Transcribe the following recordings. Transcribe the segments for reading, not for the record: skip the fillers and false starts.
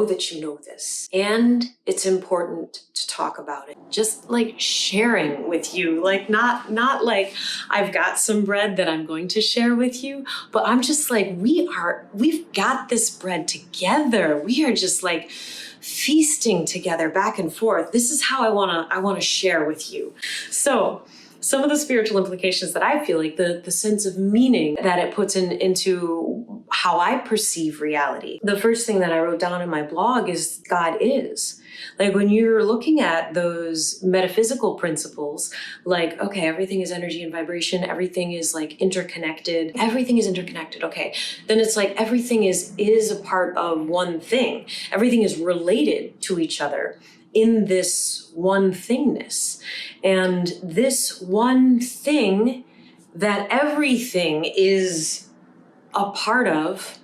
know that you know this. And it's important to talk about it. Just like sharing with you, like not like I've got some bread that I'm going to share with you, but I'm just like, we've got this bread together. We are just like feasting together back and forth. This is how I want to share with you. So some of the spiritual implications that I feel like, the sense of meaning that it puts into how I perceive reality. The first thing that I wrote down in my blog is God is. Like when you're looking at those metaphysical principles, like, okay, everything is energy and vibration, everything is like interconnected, everything is interconnected, okay. Then it's like everything is a part of one thing. Everything is related to each other in this one thingness. And this one thing that everything is a part of,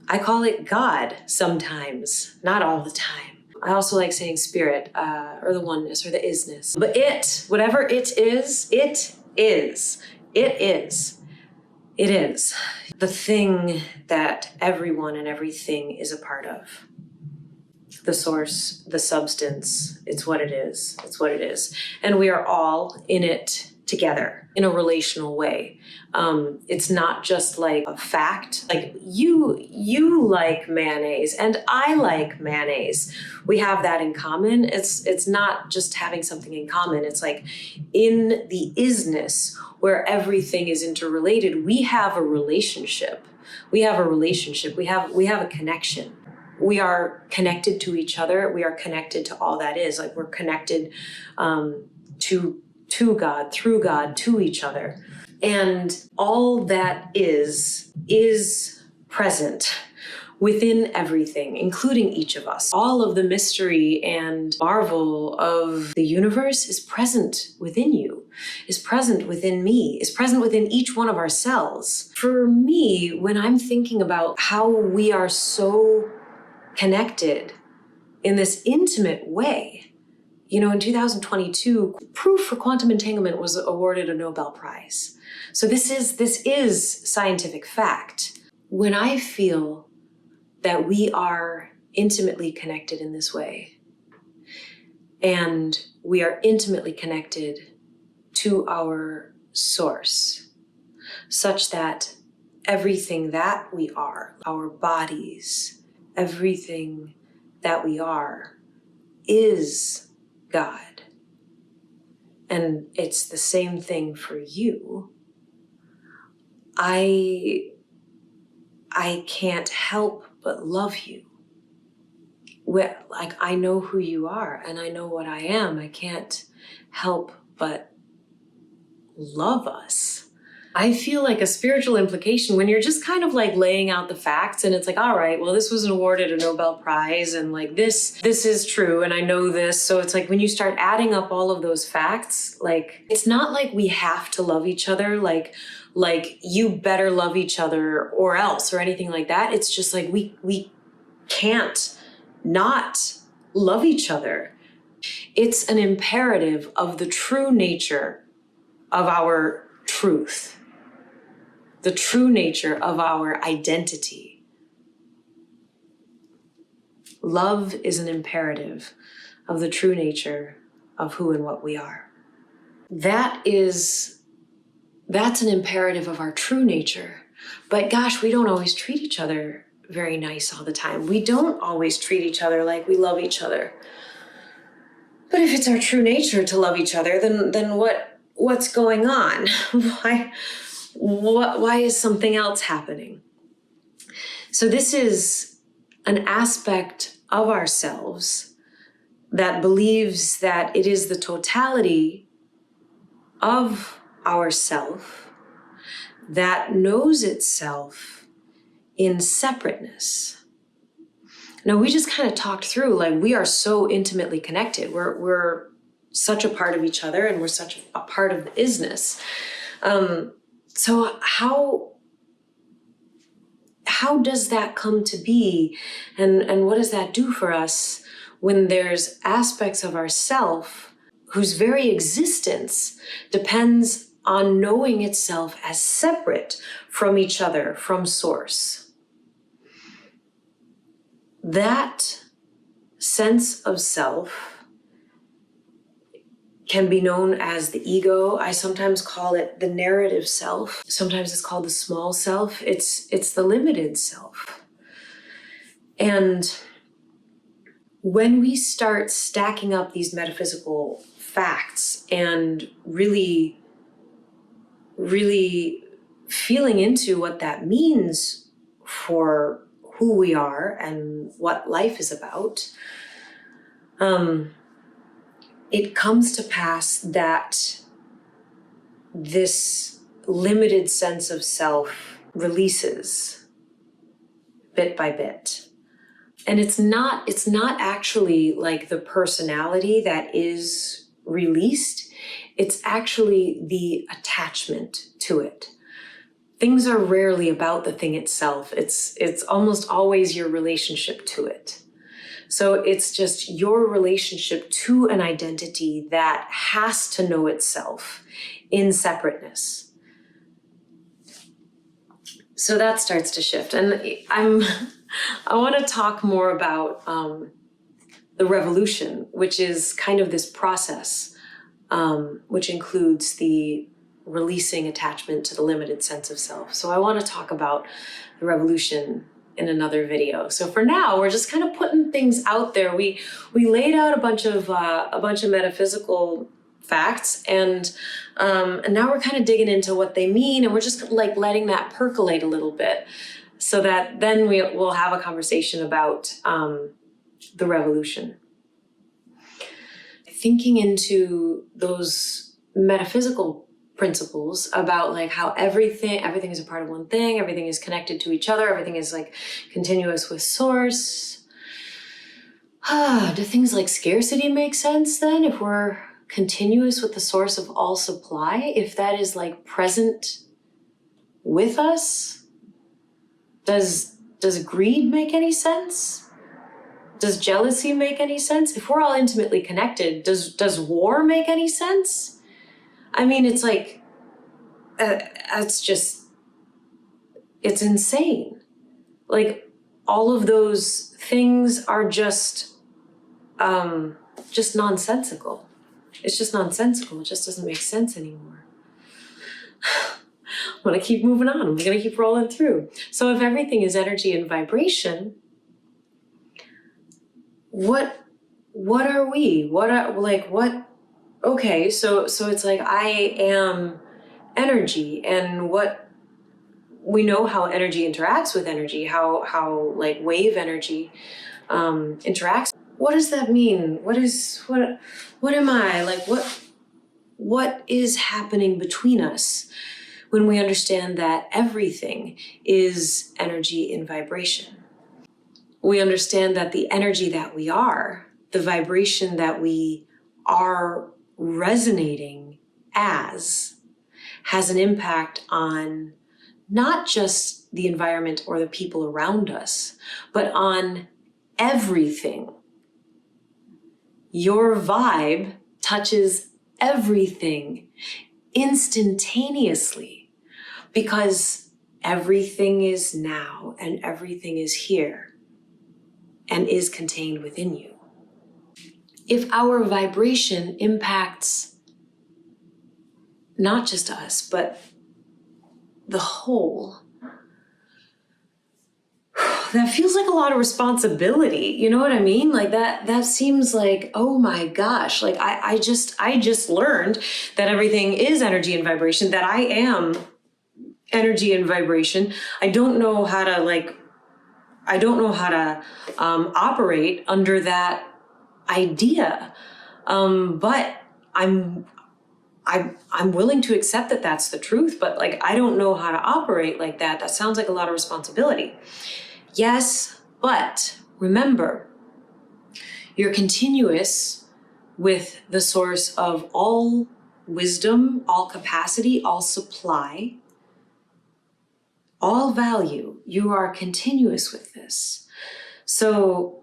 I call it God sometimes, not all the time. I also like saying spirit, or the oneness, or the isness. But it, whatever it is, it is. It is. It is. The thing that everyone and everything is a part of. The source, the substance, it's what it is. It's what it is. And we are all in it together in a relational way. It's not just like a fact. Like you like mayonnaise and I like mayonnaise. We have that in common. It's not just having something in common. It's like in the isness where everything is interrelated, we have a relationship. We have a relationship. We have a connection. We are connected to each other. We are connected to all that is. Like we're connected to God, through God, to each other. And all that is present within everything, including each of us. All of the mystery and marvel of the universe is present within you, is present within me, is present within each one of our cells. For me, when I'm thinking about how we are so connected in this intimate way, you know, in 2022, proof for quantum entanglement was awarded a Nobel Prize. So this is scientific fact. When I feel that we are intimately connected in this way, and we are intimately connected to our source, such that everything that we are, our bodies, everything that we are is God. And it's the same thing for you. I can't help but love you. Like I know who you are and I know what I am. I can't help but love us. I feel like a spiritual implication when you're just kind of like laying out the facts and it's like, all right, well, this was awarded a Nobel Prize and like this is true and I know this. So it's like when you start adding up all of those facts, like it's not like we have to love each other, like you better love each other or else or anything like that. It's just like we can't not love each other. It's an imperative of the true nature of our truth. The true nature of our identity. Love is an imperative of the true nature of who and what we are. That's an imperative of our true nature. But gosh, we don't always treat each other very nice all the time. We don't always treat each other like we love each other. But if it's our true nature to love each other, then what's going on? Why is something else happening? So this is an aspect of ourselves that believes that it is the totality of ourself that knows itself in separateness. Now, we just kind of talked through, like, we are so intimately connected. We're such a part of each other and we're such a part of the isness. So how does that come to be? And what does that do for us when there's aspects of ourself whose very existence depends on knowing itself as separate from each other, from source? that sense of self can be known as the ego. I sometimes call it the narrative self. Sometimes it's called the small self. It's the limited self. And when we start stacking up these metaphysical facts and really, really feeling into what that means for who we are and what life is about, it comes to pass that this limited sense of self releases bit by bit. And it's not actually like the personality that is released. It's actually the attachment to it. Things are rarely about the thing itself. It's almost always your relationship to it. So it's just your relationship to an identity that has to know itself in separateness. So that starts to shift. And I want to talk more about the revolution, which is kind of this process, which includes the releasing attachment to the limited sense of self. So I want to talk about the revolution in another video. So for now, we're just kind of putting things out there. We laid out a bunch of metaphysical facts, and now we're kind of digging into what they mean, and we're just like letting that percolate a little bit, so that then we'll have a conversation about the revolution. Thinking into those metaphysical principles about like how everything is a part of one thing, everything is connected to each other, everything is like continuous with source. Do things like scarcity make sense then if we're continuous with the source of all supply? If that is like present with us? Does greed make any sense? Does jealousy make any sense? If we're all intimately connected, does war make any sense? I mean, it's like, it's insane. Like, all of those things are just nonsensical. It's just nonsensical. It just doesn't make sense anymore. I'm gonna keep moving on. I'm gonna keep rolling through. So if everything is energy and vibration, what are we? Okay, so it's like I am energy, and what we know how energy interacts with energy, how like wave energy interacts. What does that mean? What am I? Like what is happening between us when we understand that everything is energy in vibration? We understand that the energy that we are, the vibration that we are resonating as, has an impact on not just the environment or the people around us, but on everything. Your vibe touches everything instantaneously, because everything is now and everything is here and is contained within you. If our vibration impacts not just us, but the whole, that feels like a lot of responsibility. You know what I mean? Like that seems like, oh my gosh, like I just learned that everything is energy and vibration, that I am energy and vibration. I don't know how to operate under that idea. But I'm willing to accept that that's the truth, but like, I don't know how to operate like that. That sounds like a lot of responsibility. Yes, but remember, you're continuous with the source of all wisdom, all capacity, all supply, all value. You are continuous with this. So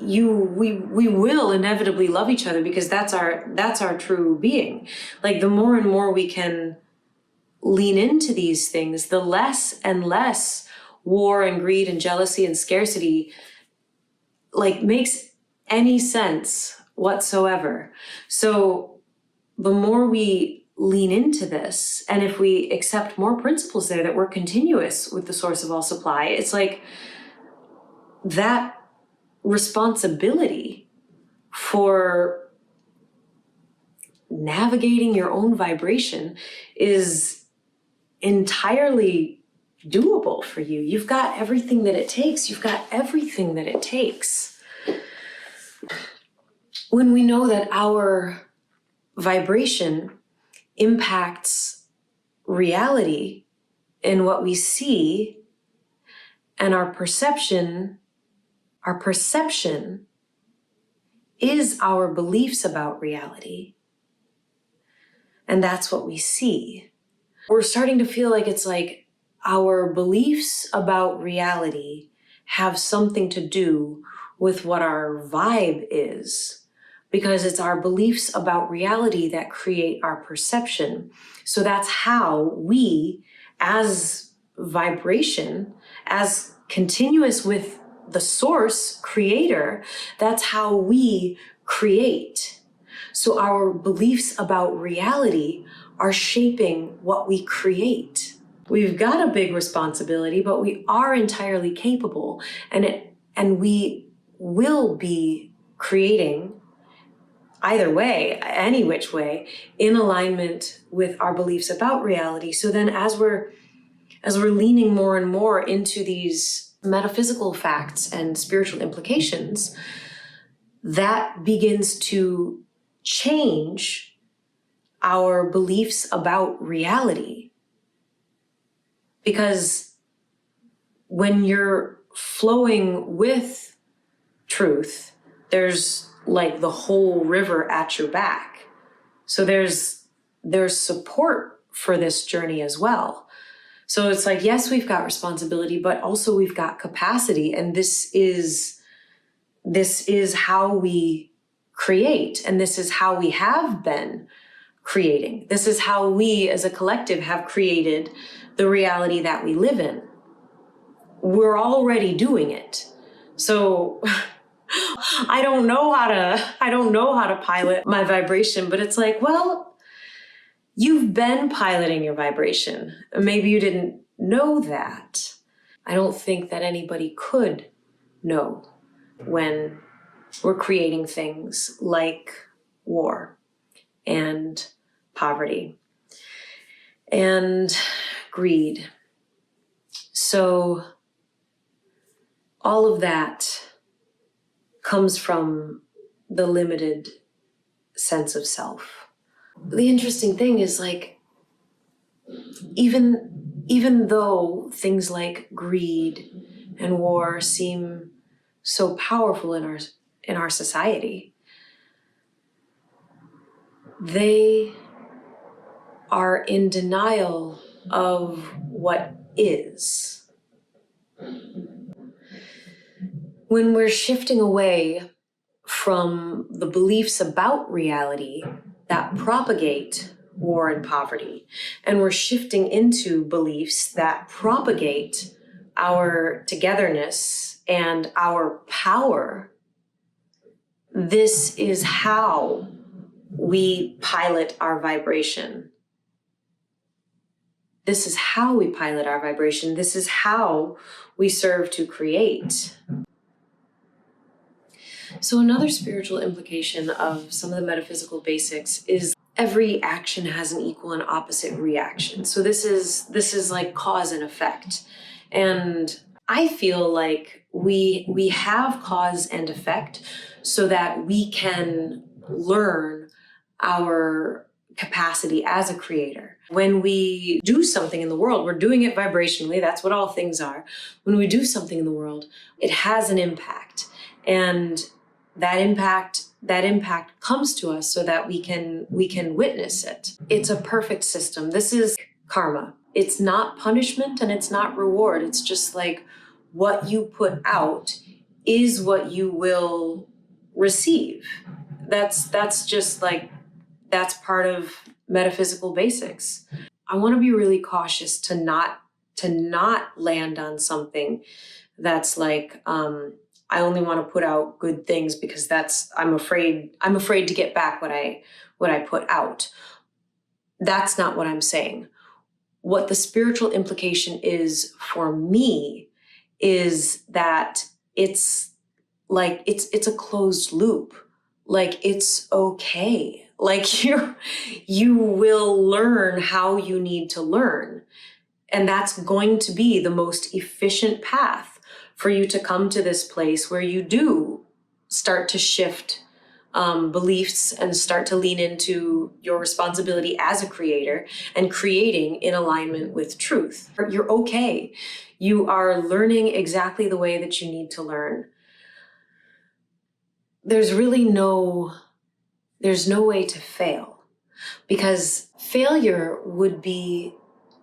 we will inevitably love each other, because that's our true being. Like, the more and more we can lean into these things, the less and less war and greed and jealousy and scarcity like makes any sense whatsoever. So the more we lean into this, and if we accept more principles there that we're continuous with the source of all supply, it's like that responsibility for navigating your own vibration is entirely doable for you. You've got everything that it takes. You've got everything that it takes. When we know that our vibration impacts reality and what we see, and our perception is our beliefs about reality. And that's what we see. We're starting to feel like it's like our beliefs about reality have something to do with what our vibe is, because it's our beliefs about reality that create our perception. So that's how we, as vibration, as continuous with the source creator, that's how we create. So our beliefs about reality are shaping what we create. We've got a big responsibility, but we are entirely capable, and we will be creating either way, any which way, in alignment with our beliefs about reality. So then as we're leaning more and more into these metaphysical facts and spiritual implications, that begins to change our beliefs about reality. Because when you're flowing with truth, there's like the whole river at your back. So there's support for this journey as well. So it's like, yes, we've got responsibility, but also we've got capacity. And this is how we create. And this is how we have been creating. This is how we as a collective have created the reality that we live in. We're already doing it. So I don't know how to pilot my vibration, but it's like, well, you've been piloting your vibration. Maybe you didn't know that. I don't think that anybody could know when we're creating things like war and poverty and greed. So all of that comes from the limited sense of self. The interesting thing is, like, even though things like greed and war seem so powerful in our society, they are in denial of what is. When we're shifting away from the beliefs about reality that propagate war and poverty, and we're shifting into beliefs that propagate our togetherness and our power, this is how we pilot our vibration. This is how we pilot our vibration. This is how we serve to create. So another spiritual implication of some of the metaphysical basics is every action has an equal and opposite reaction. So this is like cause and effect. And I feel like we have cause and effect so that we can learn our capacity as a creator. When we do something in the world, we're doing it vibrationally. That's what all things are. When we do something in the world, it has an impact. And that impact comes to us so that we can witness it. It's a perfect system. This is karma. It's not punishment and it's not reward. It's just like what you put out is what you will receive. That's just like, that's part of metaphysical basics. I want to be really cautious to not land on something that's like, I only want to put out good things because I'm afraid to get back what I put out. That's not what I'm saying. What the spiritual implication is for me is that it's like, it's a closed loop. Like, it's okay. Like, you will learn how you need to learn. And that's going to be the most efficient path for you to come to this place where you do start to shift beliefs and start to lean into your responsibility as a creator and creating in alignment with truth. You're okay. You are learning exactly the way that you need to learn. There's no way to fail, because failure would be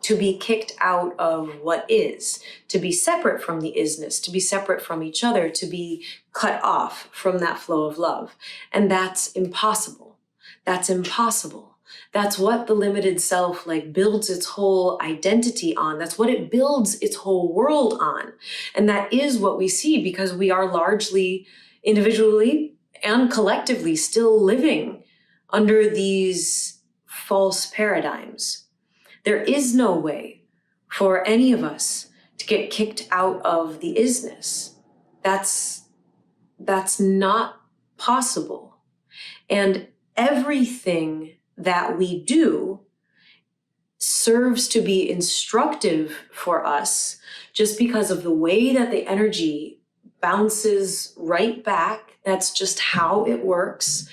to be kicked out of what is, to be separate from the isness, to be separate from each other, to be cut off from that flow of love. And that's impossible. That's impossible. That's what the limited self like builds its whole identity on. That's what it builds its whole world on. And that is what we see, because we are largely individually and collectively still living under these false paradigms. There is no way for any of us to get kicked out of the isness. That's not possible. And everything that we do serves to be instructive for us just because of the way that the energy bounces right back. That's just how it works.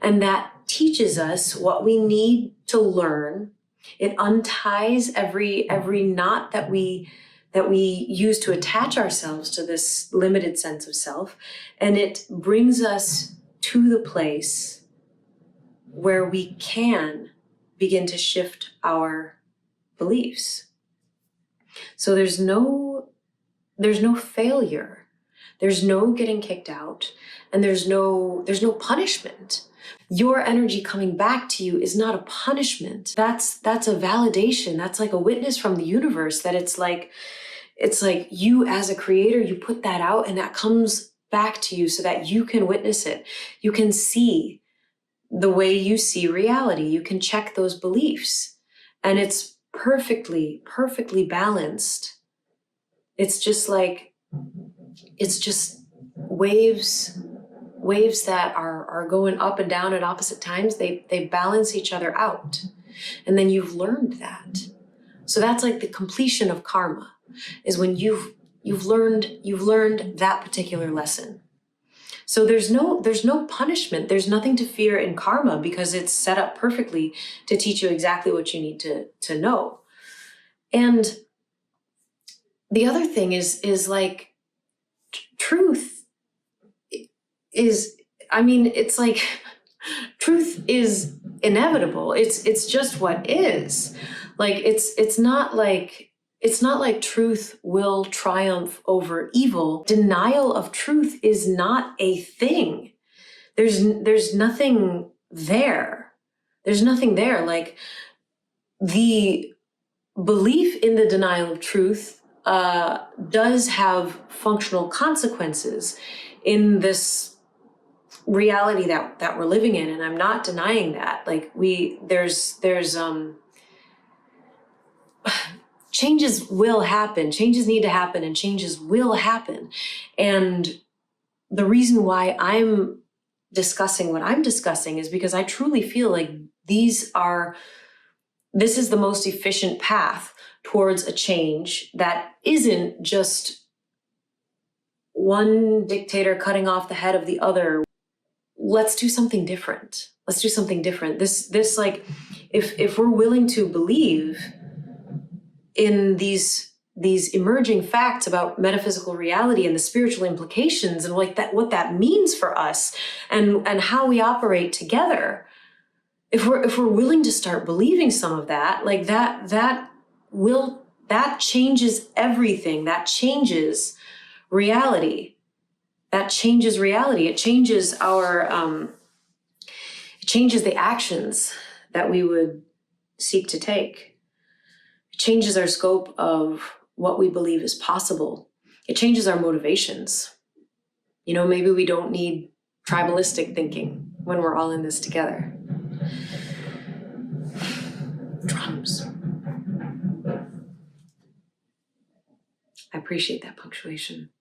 And that teaches us what we need to learn. It unties every knot that we use to attach ourselves to this limited sense of self. And it brings us to the place where we can begin to shift our beliefs. So there's no failure. There's no getting kicked out, and there's no punishment. Your energy coming back to you is not a punishment. That's a validation. That's like a witness from the universe that it's like you as a creator, you put that out and that comes back to you so that you can witness it. You can see the way you see reality. You can check those beliefs, and it's perfectly balanced. It's just waves that are going up and down at opposite times. They balance each other out. And then you've learned that. So that's like the completion of karma, is when you've learned that particular lesson. So there's no punishment. There's nothing to fear in karma, because it's set up perfectly to teach you exactly what you need to know. And the other thing is like, truth is, it's like, truth is inevitable. It's just what is. Like, it's not like truth will triumph over evil. Denial of truth is not a thing. There's nothing there. There's nothing there. Like, the belief in the denial of truth does have functional consequences in this reality that we're living in, and I'm not denying that. Like, there's changes will happen, changes need to happen, and changes will happen. And the reason why I'm discussing what I'm discussing is because I truly feel like this is the most efficient path towards a change that isn't just one dictator cutting off the head of the other. Let's do something different. Let's do something different. This like, if we're willing to believe in these emerging facts about metaphysical reality and the spiritual implications and like that, what that means for us and how we operate together, if we're willing to start believing some of that, like that changes everything. That changes reality. That changes reality. It changes it changes the actions that we would seek to take. It changes our scope of what we believe is possible. It changes our motivations. maybe we don't need tribalistic thinking when we're all in this together. Drums. I appreciate that punctuation.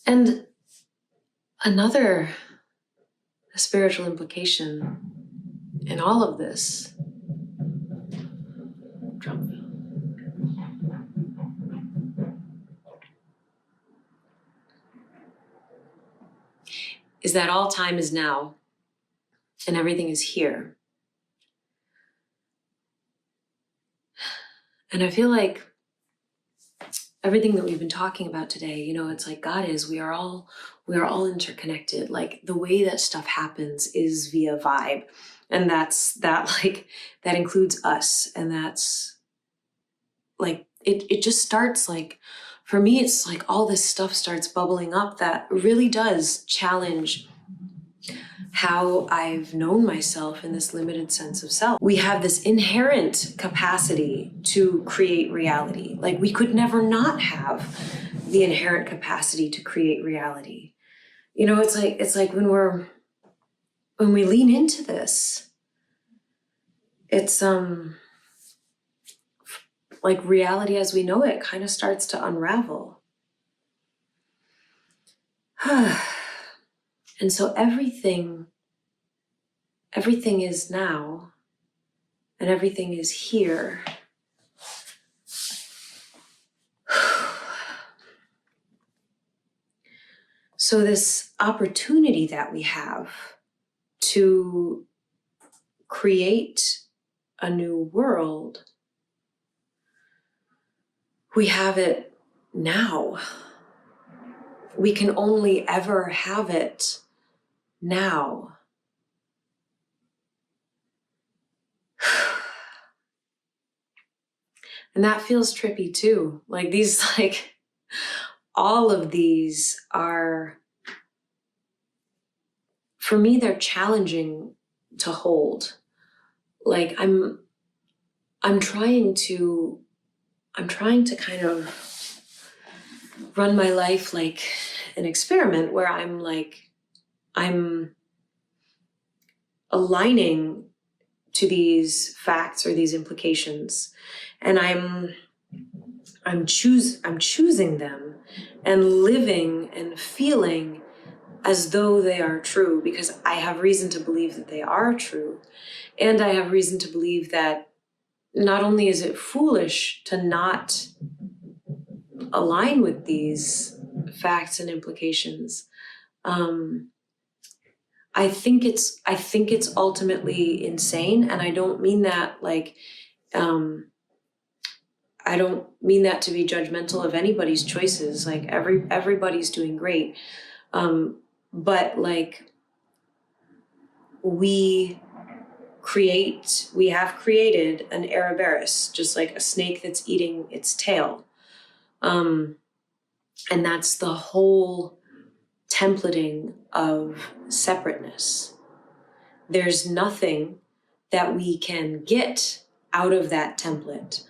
And another spiritual implication in all of this, drum fill, is that all time is now and everything is here. And I feel like everything that we've been talking about today, it's like God is, we are all interconnected. Like the way that stuff happens is via vibe. And that includes us. And that's like, it just starts like, for me, it's like all this stuff starts bubbling up that really does challenge how I've known myself in this limited sense of self. We have this inherent capacity to create reality. Like we could never not have the inherent capacity to create reality. It's like when we lean into this, it's like reality as we know it kind of starts to unravel. And so everything is now and everything is here. So this opportunity that we have to create a new world, we have it now. We can only ever have it now. And that feels trippy too. Like all of these are, for me, they're challenging to hold. Like I'm trying to kind of run my life like an experiment where I'm aligning to these facts or these implications, and I'm choosing them and living and feeling as though they are true, because I have reason to believe that they are true. And I have reason to believe that not only is it foolish to not align with these facts and implications, I think it's ultimately insane. And I don't mean that I don't mean that to be judgmental of anybody's choices. Like everybody's doing great. But like we have created an Ouroboros, just like a snake that's eating its tail. And that's the whole templating of separateness. There's nothing that we can get out of that template,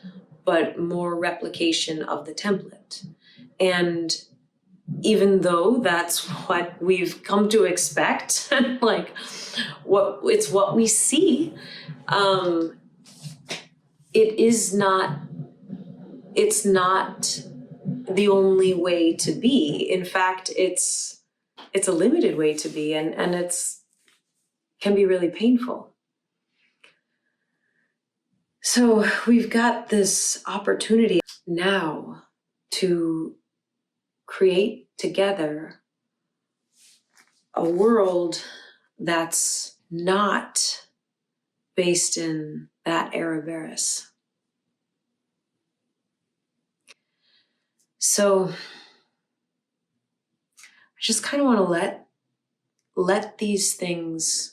but more replication of the template. And even though that's what we've come to expect, like it's what we see, it's not the only way to be. In fact, it's a limited way to be, and can be really painful. So we've got this opportunity now to create together a world that's not based in that Ouroboros. So I just kind of want to let these things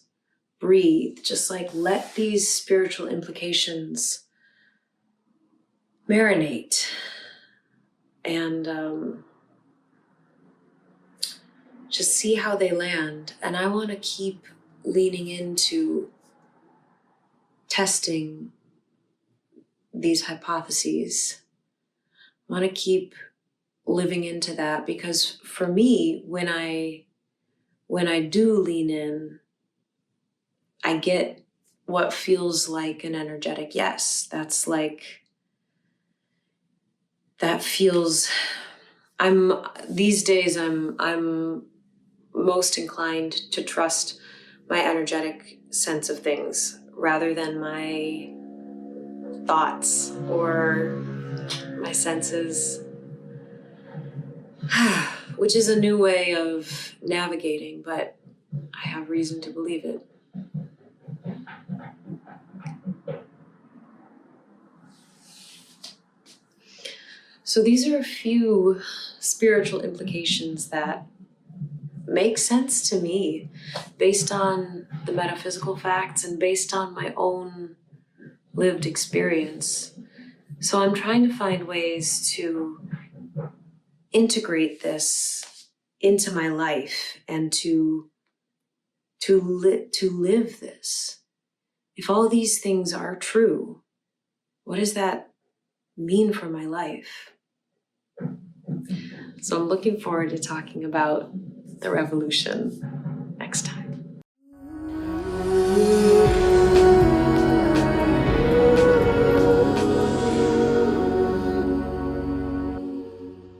breathe, just like let these spiritual implications marinate, and just see how they land. And I want to keep leaning into testing these hypotheses. I want to keep living into that, because for me, when I do lean in, I get what feels like an energetic yes. That's like, that feels, these days I'm most inclined to trust my energetic sense of things rather than my thoughts or my senses, which is a new way of navigating, but I have reason to believe it. So these are a few spiritual implications that make sense to me based on the metaphysical facts and based on my own lived experience. So I'm trying to find ways to integrate this into my life and to live this. If all these things are true, what does that mean for my life? So I'm looking forward to talking about the revolution.